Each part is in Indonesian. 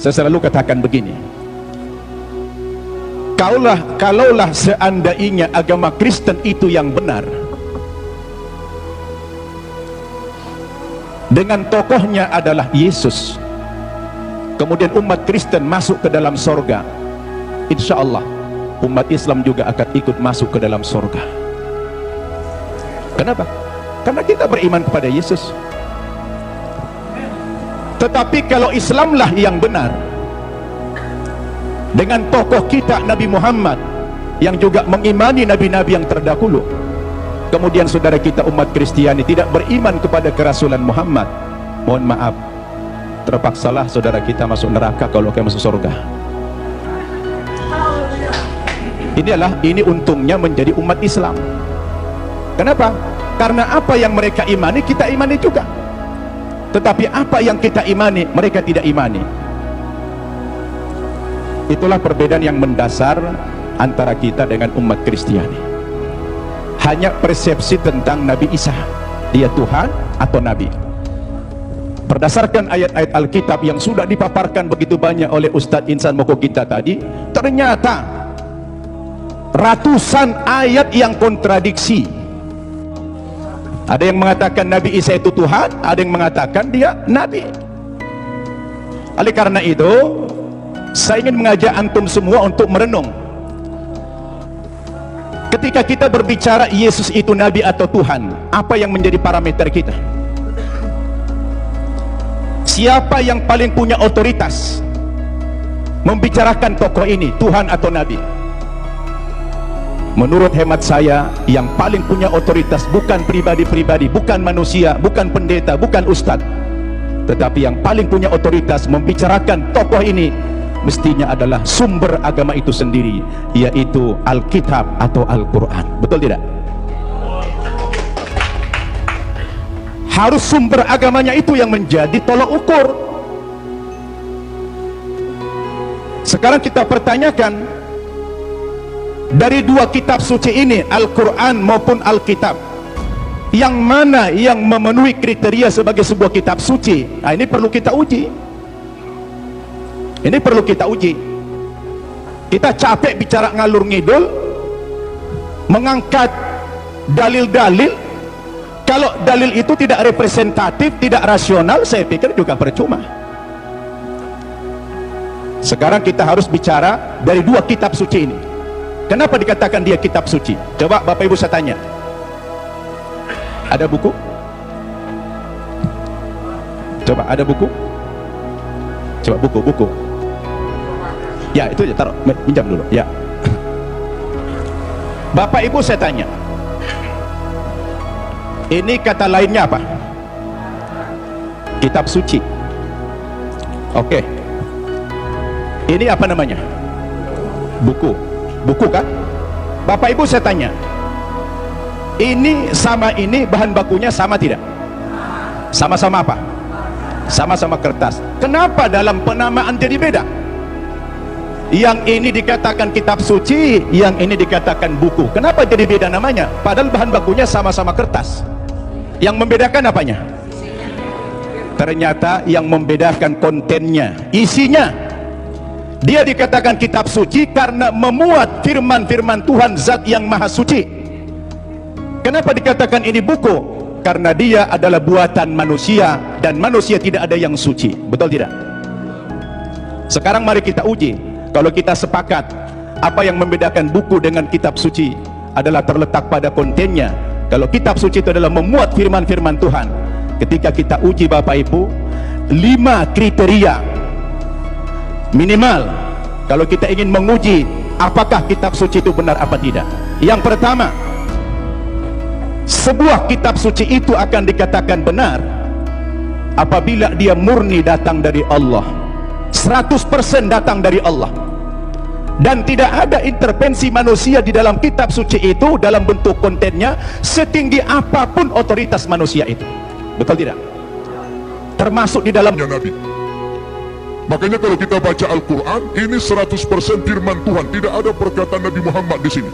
Saya selalu katakan begini, kalaulah seandainya agama Kristen itu yang benar, dengan tokohnya adalah Yesus, kemudian umat Kristen masuk ke dalam sorga, insya Allah umat Islam juga akan ikut masuk ke dalam sorga. Kenapa? Karena kita beriman kepada Yesus. Tetapi kalau Islamlah yang benar, dengan tokoh kita Nabi Muhammad yang juga mengimani nabi-nabi yang terdahulu, kemudian saudara kita umat Kristiani tidak beriman kepada kerasulan Muhammad, mohon maaf, terpaksalah saudara kita masuk neraka kalau kita masuk surga. Ini untungnya menjadi umat Islam. Kenapa? Karena apa yang mereka imani kita imani juga, tetapi apa yang kita imani mereka tidak imani. Itulah perbedaan yang mendasar antara kita dengan umat Kristiani. Hanya persepsi tentang Nabi Isa, dia Tuhan atau Nabi. Berdasarkan ayat-ayat Alkitab yang sudah dipaparkan begitu banyak oleh Ustadz Insan Moko kita tadi, ternyata ratusan ayat yang kontradiksi. Ada yang mengatakan Nabi Isa itu Tuhan, ada yang mengatakan dia Nabi. Oleh karena itu, saya ingin mengajak antum semua untuk merenung. Ketika kita berbicara Yesus itu Nabi atau Tuhan, apa yang menjadi parameter kita? Siapa yang paling punya otoritas membicarakan tokoh ini, Tuhan atau Nabi? Menurut hemat saya, yang paling punya otoritas bukan pribadi-pribadi, bukan manusia, bukan pendeta, bukan ustadz, tetapi yang paling punya otoritas membicarakan tokoh ini mestinya adalah sumber agama itu sendiri, yaitu Alkitab atau Al-Quran. Betul tidak? Harus sumber agamanya itu yang menjadi tolok ukur. Sekarang kita pertanyakan, dari dua kitab suci ini, Al-Quran maupun Alkitab, yang mana yang memenuhi kriteria sebagai sebuah kitab suci? Nah, ini perlu kita uji. Ini perlu kita uji. Kita capek bicara ngalur ngidul, mengangkat dalil-dalil. Kalau dalil itu tidak representatif, tidak rasional, saya pikir juga percuma. Sekarang kita harus bicara dari dua kitab suci ini. Kenapa dikatakan dia kitab suci? Coba Bapak Ibu saya tanya, ada buku? Coba ada buku? Coba buku. Ya, itu ya, taruh, pinjam dulu. Ya. Bapak Ibu saya tanya, ini kata lainnya apa? Kitab suci. Oke. Ini apa namanya? Buku. Buku kan? Bapak Ibu saya tanya, ini sama ini bahan bakunya sama tidak? Sama-sama apa? Sama-sama kertas. Kenapa dalam penamaan jadi beda? Yang ini dikatakan kitab suci, yang ini dikatakan buku. Kenapa jadi beda namanya? Padahal bahan bakunya sama-sama kertas. Yang membedakan apanya? Ternyata yang membedakan kontennya, isinya. Dia dikatakan kitab suci karena memuat firman-firman Tuhan Zat yang Maha Suci. Kenapa dikatakan ini buku? Karena dia adalah buatan manusia, dan manusia tidak ada yang suci. Betul tidak? Sekarang mari kita uji. Kalau kita sepakat apa yang membedakan buku dengan kitab suci adalah terletak pada kontennya. Kalau kitab suci itu adalah memuat firman-firman Tuhan, ketika kita uji Bapak Ibu, 5 kriteria minimal kalau kita ingin menguji apakah kitab suci itu benar apa tidak. Yang pertama, sebuah kitab suci itu akan dikatakan benar apabila dia murni datang dari Allah, 100% datang dari Allah, dan tidak ada intervensi manusia di dalam kitab suci itu dalam bentuk kontennya, setinggi apapun otoritas manusia itu. Betul tidak? Termasuk di dalam Nabi. Makanya kalau kita baca Al-Quran, ini 100% firman Tuhan, tidak ada perkataan Nabi Muhammad di sini.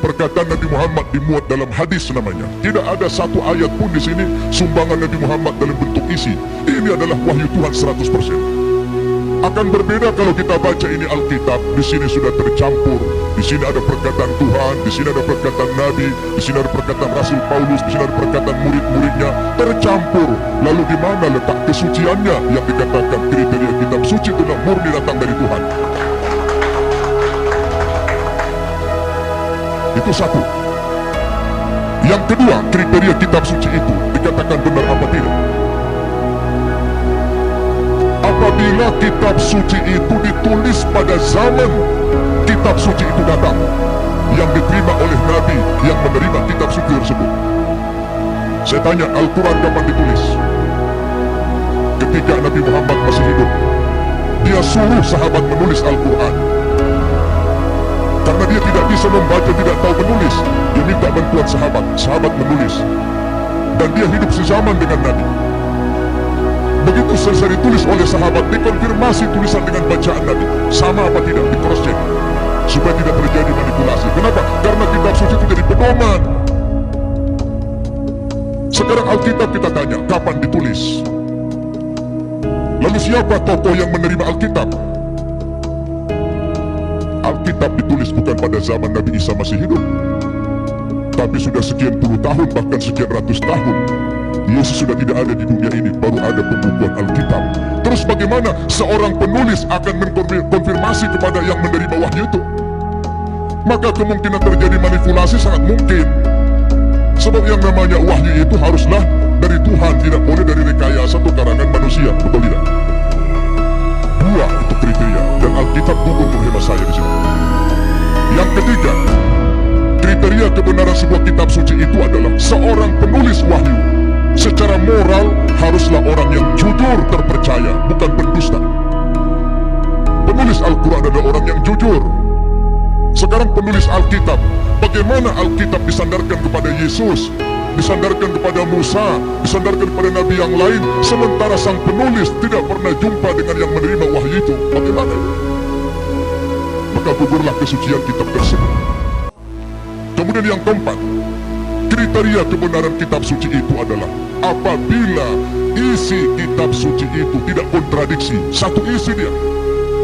Perkataan Nabi Muhammad dimuat dalam hadis namanya. Tidak ada satu ayat pun di sini sumbangan Nabi Muhammad dalam bentuk isi. Ini adalah wahyu Tuhan 100%. Akan berbeda kalau kita baca ini Alkitab, di sini sudah tercampur. Di sini ada perkataan Tuhan, di sini ada perkataan Nabi, di sini ada perkataan Rasul Paulus, di sini ada perkataan murid-muridnya, tercampur. Lalu di mana letak kesuciannya yang dikatakan kriteria kitab suci itu murni datang dari Tuhan? Itu satu. Yang kedua, kriteria kitab suci itu dikatakan benar apa tidak? Apabila kitab suci itu ditulis pada zaman kitab suci itu datang, yang diterima oleh Nabi yang menerima kitab suci tersebut. Saya tanya, Al-Quran kapan ditulis? Ketika Nabi Muhammad masih hidup. Dia suruh sahabat menulis Al-Quran. Karena dia tidak bisa membaca, tidak tahu menulis, dia minta bantuan sahabat menulis. Dan dia hidup sezaman dengan Nabi. Begitu selesai ditulis oleh sahabat, dikonfirmasi tulisan dengan bacaan Nabi sama apa tidak, di cross check supaya tidak terjadi manipulasi. Kenapa? Karena kitab suci itu jadi pedoman. Sekarang Alkitab kita tanya, kapan ditulis? Lalu siapa tokoh yang menerima Alkitab? Alkitab ditulis bukan pada zaman Nabi Isa masih hidup, tapi sudah sekian puluh tahun, bahkan sekian ratus tahun Yesus sudah tidak ada di dunia ini, baru ada pembukuan Alkitab. Terus bagaimana seorang penulis akan mengkonfirmasi kepada yang menerima wahyu itu? Maka kemungkinan terjadi manipulasi sangat mungkin. Sebab yang namanya wahyu itu haruslah dari Tuhan, tidak boleh dari rekayasa atau karangan manusia, betul tidak? Dua itu kriteria, dan Alkitab gugur menurut saya di sini. Yang ketiga, kriteria kebenaran sebuah kitab suci itu adalah seorang penulis wahyu secara moral haruslah orang yang jujur, terpercaya, bukan pendusta. Penulis Al-Quran adalah orang yang jujur. Sekarang penulis Alkitab, bagaimana Alkitab disandarkan kepada Yesus, disandarkan kepada Musa, disandarkan kepada Nabi yang lain, sementara sang penulis tidak pernah jumpa dengan yang menerima wahyu itu? Bagaimana? Maka gugurlah kesucian kitab tersebut. Kemudian yang keempat, kriteria kebenaran kitab suci itu adalah apabila isi kitab suci itu tidak kontradiksi, satu isi dia.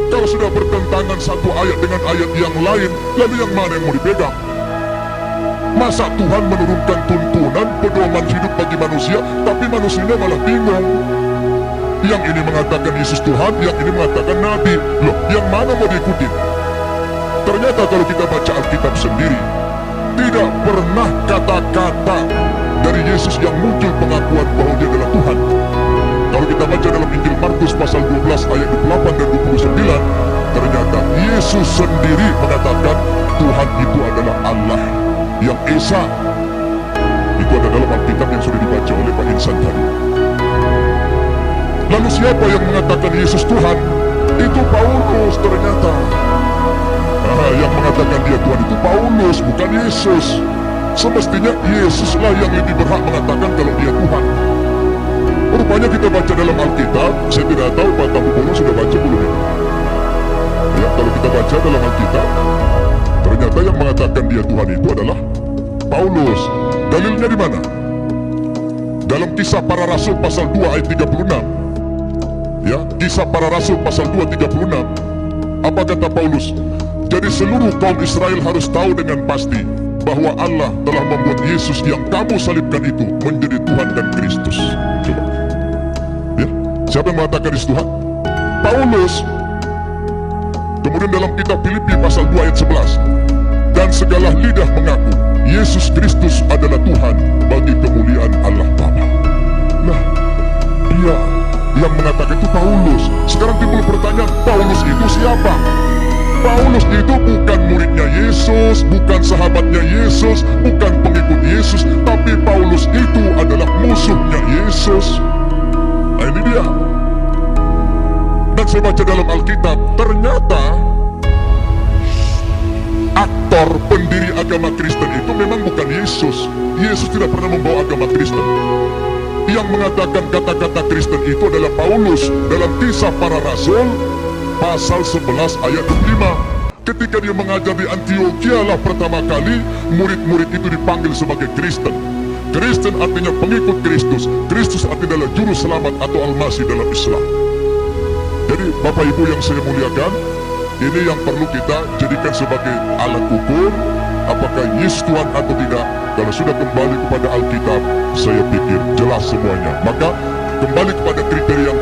Kalau sudah bertentangan satu ayat dengan ayat yang lain, lalu yang mana yang mau dipegang? Masa Tuhan menurunkan tuntunan pedoman hidup bagi manusia, tapi manusianya malah bingung. Yang ini mengatakan Yesus Tuhan, yang ini mengatakan Nabi. Loh, yang mana mau diikuti? Ternyata kalau kita baca Alkitab sendiri, tidak pernah kata-kata dari Yesus yang muncul pengakuan bahwa dia adalah Tuhan. Kalau kita baca dalam Injil Markus pasal 12 ayat 28 dan 29, ternyata Yesus sendiri mengatakan Tuhan itu adalah Allah yang Esa. Itu ada dalam Alkitab yang sudah dibaca oleh Pak Insan tadi. Lalu siapa yang mengatakan Yesus Tuhan? Itu Paulus ternyata. Yang mengatakan dia Tuhan itu Paulus, bukan Yesus. Semestinya Yesuslah yang lebih berhak mengatakan kalau dia Tuhan. Rupanya kita baca dalam Alkitab, saya tidak tahu Pak Tamu Bono sudah baca belum ya? Ya, kalau kita baca dalam Alkitab, ternyata yang mengatakan dia Tuhan itu adalah Paulus. Dalilnya di mana? Dalam Kisah Para Rasul pasal 2 ayat 36. Ya, Kisah Para Rasul pasal 2 36. Apa kata Paulus? Jadi seluruh kaum Israel harus tahu dengan pasti bahwa Allah telah membuat Yesus yang kamu salibkan itu menjadi Tuhan dan Kristus. Coba. Ya, siapa yang mengatakan Yesus Tuhan? Paulus. Kemudian dalam kitab Filipi pasal 2 ayat 11. Dan segala lidah mengaku Yesus Kristus adalah Tuhan bagi kemuliaan Allah Bapa. Nah, dia yang mengatakan itu Paulus. Sekarang timbul pertanyaan, Paulus itu siapa? Paulus itu bukan muridnya Yesus, bukan sahabatnya Yesus, bukan pengikut Yesus, tapi Paulus itu adalah musuhnya Yesus. Nah ini dia. Dan saya baca dalam Alkitab, ternyata aktor pendiri agama Kristen itu memang bukan Yesus. Yesus tidak pernah membawa agama Kristen. Yang mengatakan kata-kata Kristen itu adalah Paulus dalam Kisah Para Rasul pasal 11 ayat 5. Ketika dia mengajar di Antioquia lah pertama kali murid-murid itu dipanggil sebagai Kristen. Kristen artinya pengikut Kristus. Kristus artinya adalah juru selamat atau Al-Masih dalam Islam. Jadi Bapak Ibu yang saya muliakan, ini yang perlu kita jadikan sebagai alat ukur apakah Yesus Tuhan atau tidak. Kalau sudah kembali kepada Alkitab, saya pikir jelas semuanya. Maka kembali kepada kriteria yang